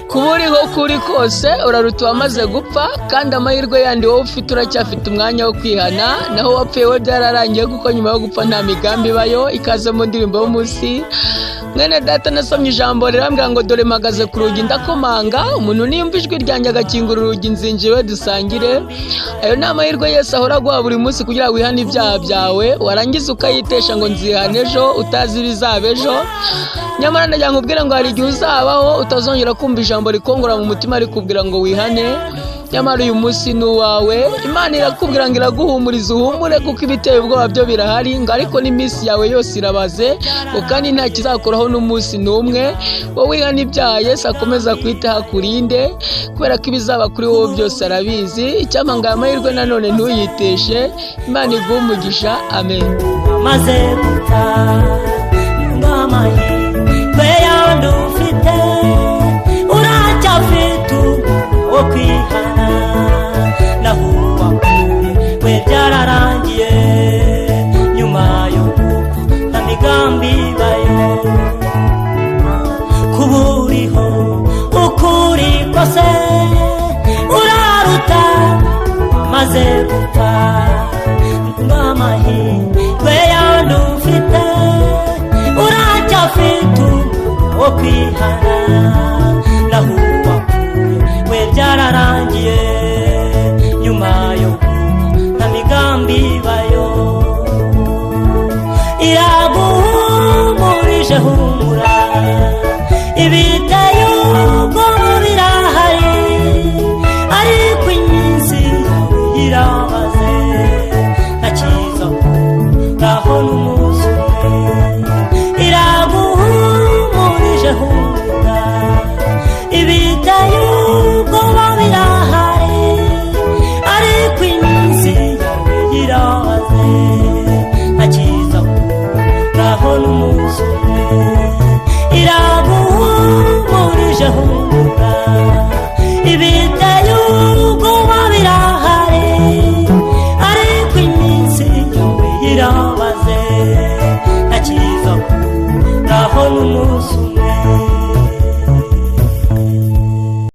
kuburiho kuri kose uraruta wamaze gupfa, kandi amahirwe yandi wowe ufite uracyafite umwanya wo kwihana, naho wapfuye we byararangiye kuko nyuma yo gupfa nta migambi ibayo. Ikaze mu ndirimbo y'umunsi. Mwene data nasomye ijambo rirambwira ngo dore mpagaze ku rugi ndakomanga, umuntu niyumva ijwi ryanjye agakingura urugi nzinjiwe dusangire. Ayo ni amahirwe Yesu ahora aguha buri munsi kugira ngo wihane ibyaha byawe, warangiza ukayitesha ngo nzihane ejo utazi ibizaba ejo. Nyamara ndagira ngo ubwire ngo hari igihe uzabaho utazongera kumva ijambo rikongora mu mutima rikubwira ngo wihane. Nyamara uyu munsi ni uwawe, Imana irakubwira ngo iraguhumuriza uhumure kuko ibiteye ubwoba byo birahari, ngo ariko n'iminsi yawe yose irabaze, kandi nta kizakoraho n'umunsi n'umwe. Wowe wihane ibyaha Yesu akomeza kwitaho akurinde, kubera ko ibizaba kuri wowe byose arabizi. Icyampa ngo aya mahirwe nanone ntuyiteshe. Imana iguhe umugisha, amen. maze gutaha amahirwe yandi ufite, uracyafite wo kwihana, naho uwakuwe byararangiye nyuma yo gupfa nta migambi ibayo. kuburiho ukuri kose uraruta maze gupfa amahirwe yandi ufite, uracyafite wo kwihana.